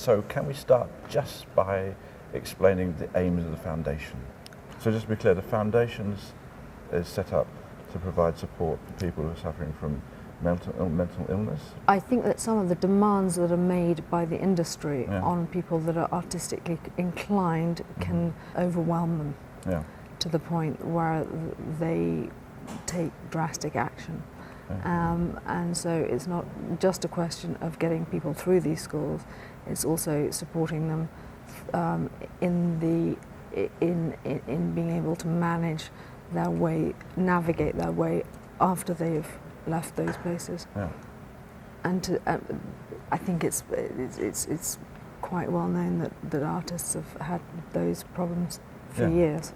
So can we start just by explaining the aims of the foundation? So just to be clear, the foundation is set up to provide support for people who are suffering from mental illness? I think that some of the demands that are made by the industry on people that are artistically inclined can overwhelm them to the point where they take drastic action. And so it's not just a question of getting people through these schools, it's also supporting them in being able to manage their way, navigate their way after they've left those places. And to, I think it's quite well known that artists have had those problems for years.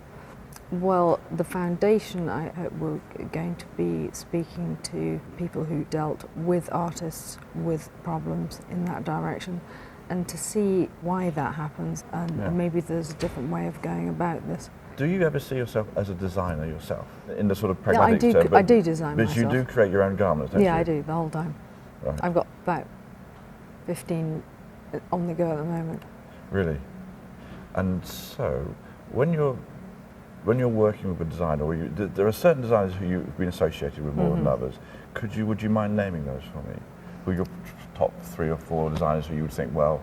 Well, the foundation, I hope, we're going to be speaking to people who dealt with artists with problems in that direction, and to see why that happens, and maybe there's a different way of going about this. Do you ever see yourself as a designer yourself, in the sort of pragmatic term? I do design myself. But you do create your own garments, don't you? Yeah, I do, the whole time. Right. I've got about 15 on the go at the moment. Really? And so, when you're working with a designer, or there are certain designers who you've been associated with more than others. Would you mind naming those for me? Who are your top 3 or 4 designers who you would think, well,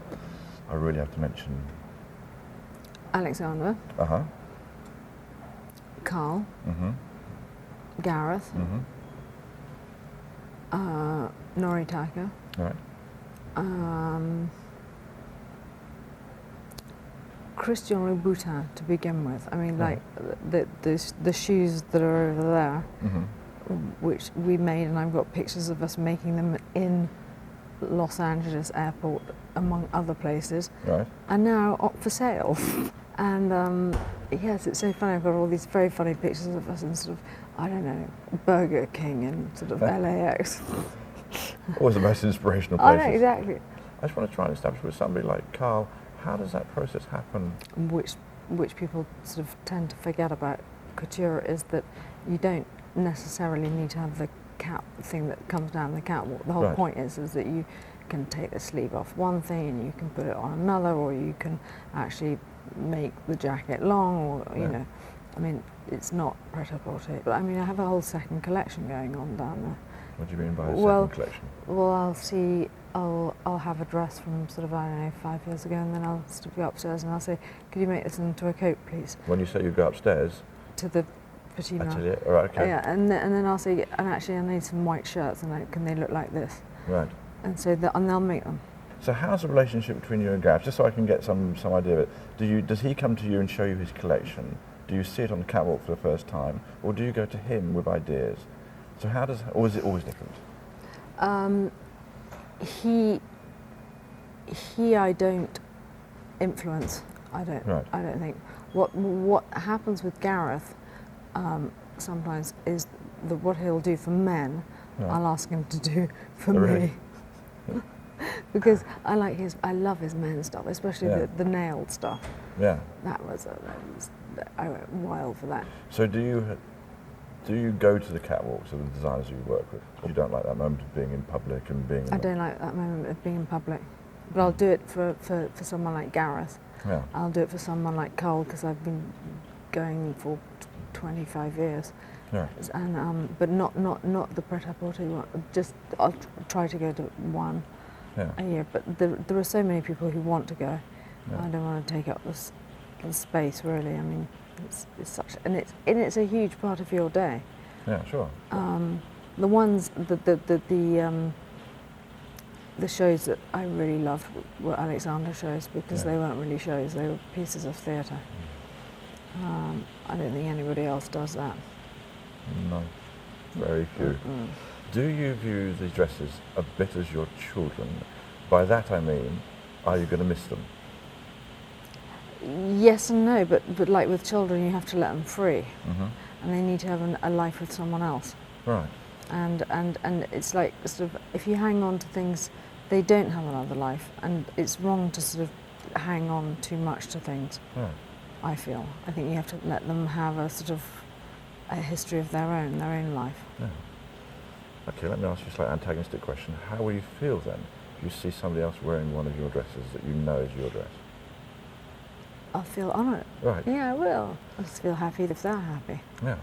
I really have to mention? Alexander. Carl. Gareth. Noritaka. Right. Christian Louboutin to begin with. I mean, like the shoes that are over there, which we made, and I've got pictures of us making them in Los Angeles airport, among other places, are now up for sale. And yes, it's so funny. I've got all these very funny pictures of us in sort of, I don't know, Burger King and sort of LAX. Always the most inspirational places. I know, exactly. I just want to try and establish with somebody like Carl, how does that process happen? Which people sort of tend to forget about couture is that you don't necessarily need to have the cap thing that comes down the catwalk. The whole point is that you can take the sleeve off one thing and you can put it on another, or you can actually make the jacket long, or you know, I mean, it's not pret-a-porter. But I mean, I have a whole second collection going on down there. What do you mean by a second collection? Well, I'll have a dress from sort of, I don't know, 5 years ago, and then I'll sort of go upstairs and I'll say, could you make this into a coat, please? When you say you go upstairs? To the petit atelier. All right, okay. Yeah, and then I'll say, and actually I need some white shirts, and can they look like this? Right. And so and they'll make them. So how's the relationship between you and Gareth? Just so I can get some idea of it. Does he come to you and show you his collection? Do you see it on the catwalk for the first time, or do you go to him with ideas? So or is it always different? He I don't influence. I don't think. What happens with Gareth sometimes is that what he'll do for men, I'll ask him to do for me. Because I love his men's stuff, especially the nailed stuff. Yeah. I went wild for that. So do you go to the catwalks of the designers you work with? You don't like that moment of being in public and being... I don't like that moment of being in public. But I'll do it for someone like Gareth. Yeah. I'll do it for someone like Cole, because I've been going for 25 years. Yeah. And but not the pret-a-porter one. Just I'll try to go to one a year. But there are so many people who want to go. Yeah. I don't want to take up the space, really. I mean, it's such, and it's a huge part of your day. Yeah, sure. The ones the shows that I really loved were Alexander shows, because they weren't really shows; they were pieces of theatre. I don't think anybody else does that. No, very few. Do you view these dresses a bit as your children? By that I mean, are you going to miss them? Yes and no, but like with children, you have to let them free, and they need to have a life with someone else. Right. And it's like sort of, if you hang on to things, they don't have another life, and it's wrong to sort of hang on too much to things. Right. I feel. I think you have to let them have a sort of a history of their own life. Yeah. Okay, let me ask you a slightly antagonistic question. How will you feel then you see somebody else wearing one of your dresses that you know is your dress? I'll feel honoured. Right. Yeah, I will. I'll just feel happy if they're happy. Yeah.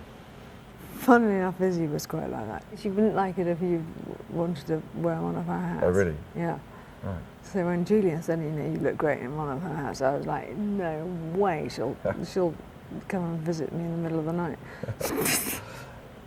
Funnily enough, Izzy was quite like that. She wouldn't like it if you wanted to wear one of her hats. Oh, really? Yeah. Right. So when Julia said, you look great in one of her hats, I was like, no way, she'll come and visit me in the middle of the night.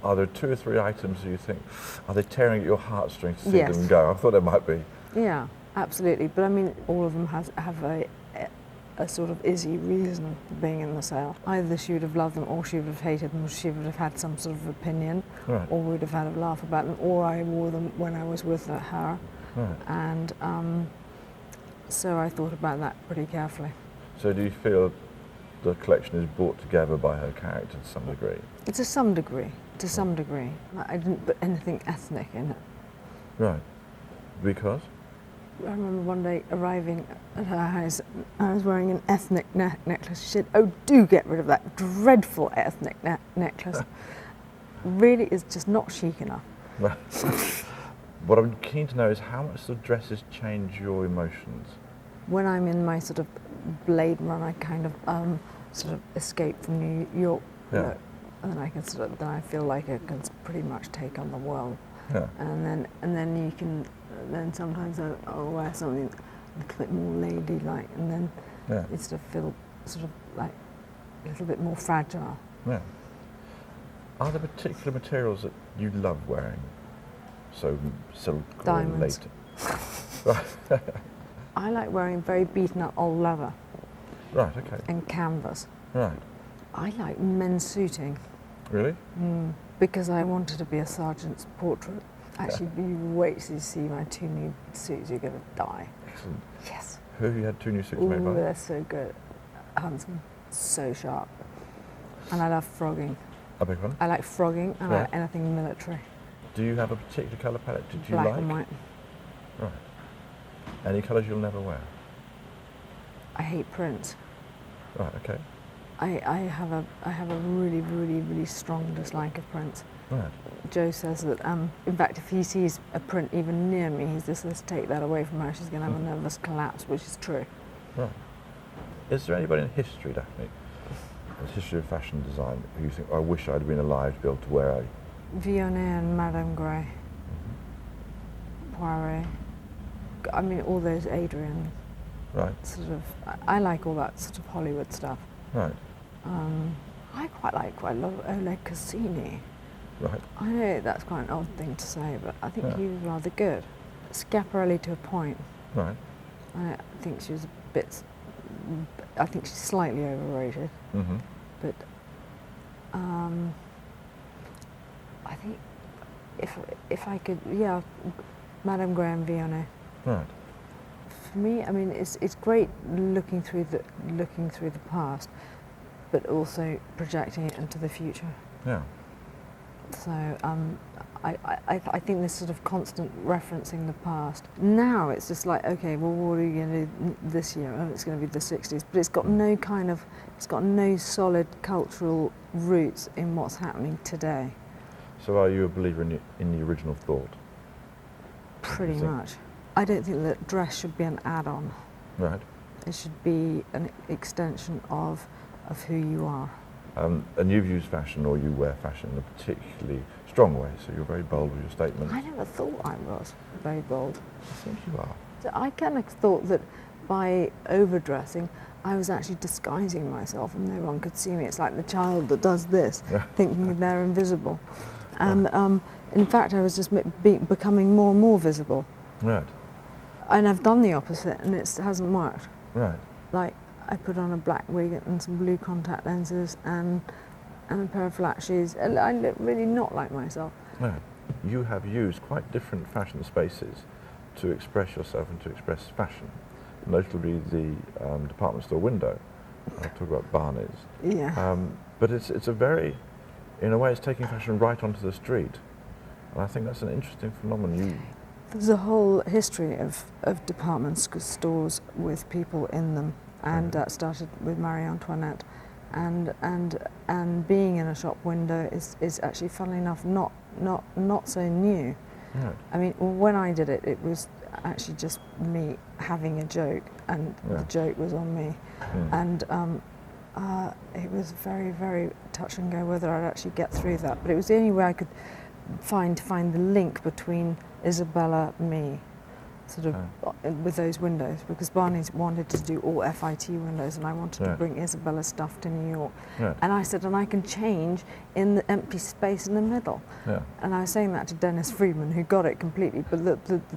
Are there 2 or 3 items you think, are they tearing at your heartstrings to see Yes. them go? I thought there might be. Yeah, absolutely. But I mean, all of them have a sort of Izzy reason for being in the sale. Either she would have loved them, or she would have hated them, or she would have had some sort of opinion, Right. or would have had a laugh about them, or I wore them when I was with her. Right. And so I thought about that pretty carefully. So do you feel the collection is brought together by her character to some degree? To some degree. To some degree. I didn't put anything ethnic in it. Right. Because? I remember one day arriving at her house, I was wearing an ethnic necklace. She said, "Oh, do get rid of that dreadful ethnic necklace. Really, it's just not chic enough." Right. What I'm keen to know is how much the dresses change your emotions. When I'm in my sort of Blade Runner kind of sort of escape from New York look, and then I can then I feel like I can pretty much take on the world. Yeah. And then you can, then sometimes I'll wear something a little bit more ladylike, and then it sort of feel sort of like a little bit more fragile. Yeah. Are there particular materials that you love wearing? So silk or Diamonds. Right. I like wearing very beaten up old leather. Right. Okay. And canvas. Right. I like men's suiting. Really? Because I wanted to be a sergeant's portrait. Actually, you wait till you see my 2 new suits, you're going to die. Excellent. Yes. Who have you had 2 new suits made by? They're so good. Huntsman, so sharp. And I love frogging. I beg pardon? I like frogging, and I like anything military. Do you have a particular colour palette that you Black like? and white. Right. Any colours you'll never wear? I hate prints. Right. Okay. I have a really, really, really strong dislike of prints. Right. Joe says that, in fact, if he sees a print even near me, he's just, let's take that away from her, she's going to have a nervous collapse, which is true. Right. Is there anybody in history, Daphne, in the history of fashion design, who you think, I wish I'd been alive to be able to wear a... Vionnet and Madame Grey. Poiret. I mean, all those Adrian. Right. Sort of, I like all that sort of Hollywood stuff. Right. I quite love Oleg Cassini. Right. I know that's quite an odd thing to say, but I think he was rather good. Schiaparelli to a point. Right. I think she was a bit. I think she's slightly overrated. Mm-hmm. But I think if I could, Madame Grey and Vionnet. Right. For me, I mean, it's great looking through the past, but also projecting it into the future. Yeah. So I think this sort of constant referencing the past. Now it's just like, okay, well, what are you going to do this year? Oh, it's going to be the 60s, but it's got no solid cultural roots in what's happening today. So are you a believer in the original thought? Pretty much. I don't think that dress should be an add-on. Right. It should be an extension of who you are. And you've used fashion, or you wear fashion in a particularly strong way, so you're very bold with your statements. I never thought I was very bold. I think you are. So I kind of thought that by overdressing, I was actually disguising myself and no one could see me. It's like the child that does this, thinking they're invisible. And in fact, I was just becoming more and more visible. Right. And I've done the opposite, and it hasn't worked. Right. Like, I put on a black wig and some blue contact lenses and a pair of flat shoes. And I look really not like myself. Right. You have used quite different fashion spaces to express yourself and to express fashion, notably the department store window. I'll talk about Barney's. Yeah. But it's a very, in a way, it's taking fashion right onto the street. And I think that's an interesting phenomenon. There's a whole history of department stores with people in them, and that started with Marie Antoinette, and being in a shop window is actually, funnily enough, not so new. Right. I mean, when I did it, it was actually just me having a joke, and Yeah. the joke was on me. And it was very, very touch and go whether I'd actually get through that. But it was the only way I could find the link between Isabella, me, sort of with those windows, because Barney wanted to do all FIT windows, and I wanted to bring Isabella's stuff to New York. And I said, and I can change in the empty space in the middle. And I was saying that to Dennis Freeman, who got it completely, but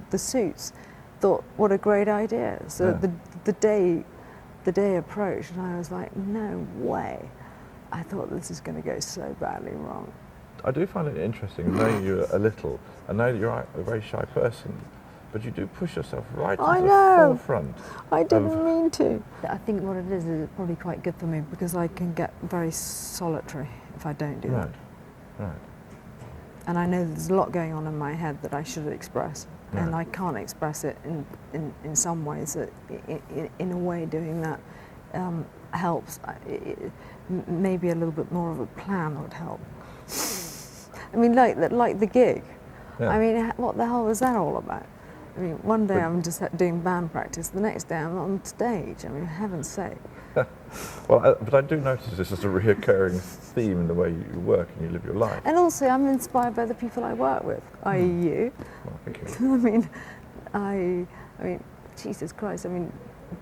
the suits thought, what a great idea. So the day approached, and I was like, no way. I thought, this is going to go so badly wrong. I do find it interesting, knowing you a little, and know that you're a very shy person, but you do push yourself right into the forefront. I didn't mean to. I think what it is it's probably quite good for me, because I can get very solitary if I don't do that. Right. And I know there's a lot going on in my head that I should express, and I can't express it in some ways. That in a way, doing that helps. Maybe a little bit more of a plan would help. I mean, like the gig. I mean, what the hell was that all about? I mean, one day I'm just doing band practice, the next day I'm on stage. I mean, heaven's sake. Well, but I do notice this as a recurring theme in the way you work and you live your life. And also, I'm inspired by the people I work with, i.e. you. Well, thank you. I mean, Jesus Christ, I mean,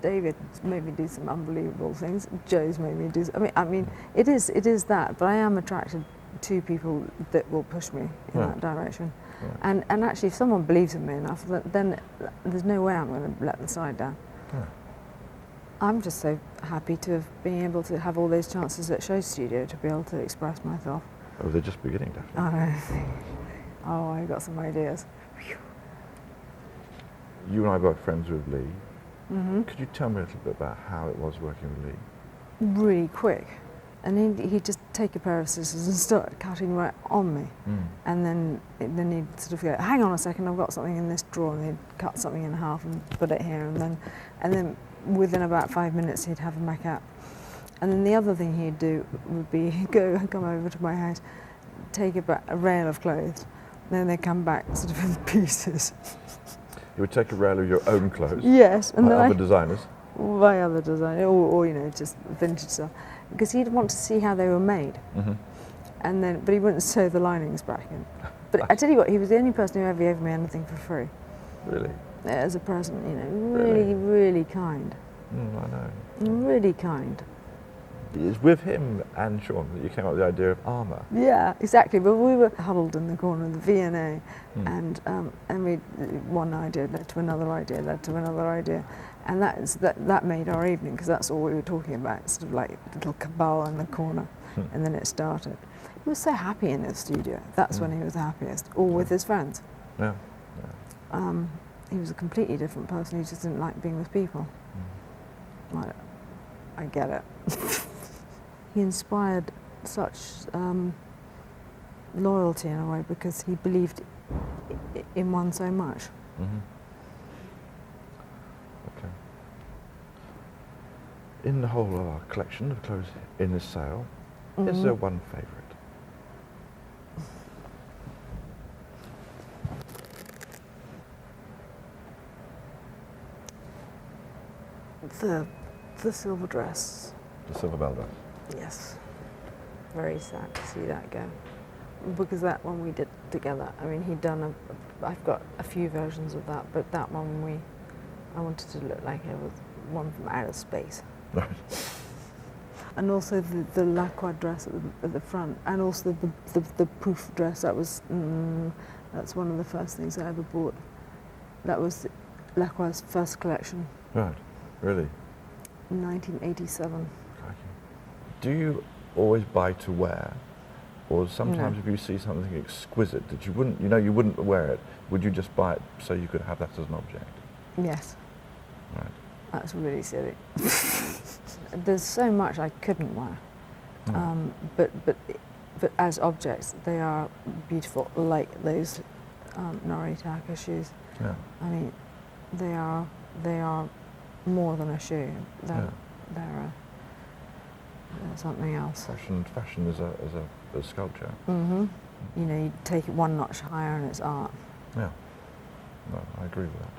David made me do some unbelievable things. Joe's made me do. I mean, it is that. But I am attracted to people that will push me in that direction. And actually, if someone believes in me enough, then there's no way I'm going to let the side down. I'm just so happy to have been able to have all those chances at Show Studio to be able to express myself. Oh, they're just beginning, Daphne. I got some ideas. You and I are both friends with Lee. Could you tell me a little bit about how it was working with Lee? Really quick. And he'd just take a pair of scissors and start cutting right on me. And then he'd sort of go, hang on a second, I've got something in this drawer, and he'd cut something in half and put it here, and then within about 5 minutes he'd have them back out. And then the other thing he'd do would be come over to my house, take a rail of clothes, then they'd come back sort of in pieces. You would take a rail of your own clothes? Yes. And by other designers? By other designers, or just vintage stuff. Because he'd want to see how they were made. But he wouldn't sew the linings back in. But I tell you what, he was the only person who ever gave me anything for free. Really? As a present, really, really kind. I know. Really kind. It's with him and Sean that you came up with the idea of armour. Yeah, exactly. But we were huddled in the corner of the V&A, and we one idea led to another idea, led to another idea, and that made our evening, because that's all we were talking about, sort of like a little cabal in the corner, and then it started. He was so happy in his studio. That's when he was happiest, or with his friends. He was a completely different person. He just didn't like being with people. I get it. He inspired such loyalty in a way, because he believed in one so much. Okay. In the whole of our collection of clothes in this sale, is there one favourite? The silver dress. The silver bell dress? Yes. Very sad to see that go. Because that one we did together. I mean, he'd done I've got a few versions of that, but that one I wanted to look like it was one from outer space. Right. And also the lacquer dress at the front, and also the proof dress. That's one of the first things I ever bought. That was Lacroix's first collection. Right. Really? 1987. Do you always buy to wear, or sometimes if you see something exquisite that you wouldn't wear it, would you just buy it so you could have that as an object? Yes. Right. That's really silly. There's so much I couldn't wear, but as objects they are beautiful, like those Noritaka shoes. Yeah. I mean, they are more than a shoe. They're something else. Fashion is a sculpture. You take it one notch higher and it's art. Yeah. No, I agree with that.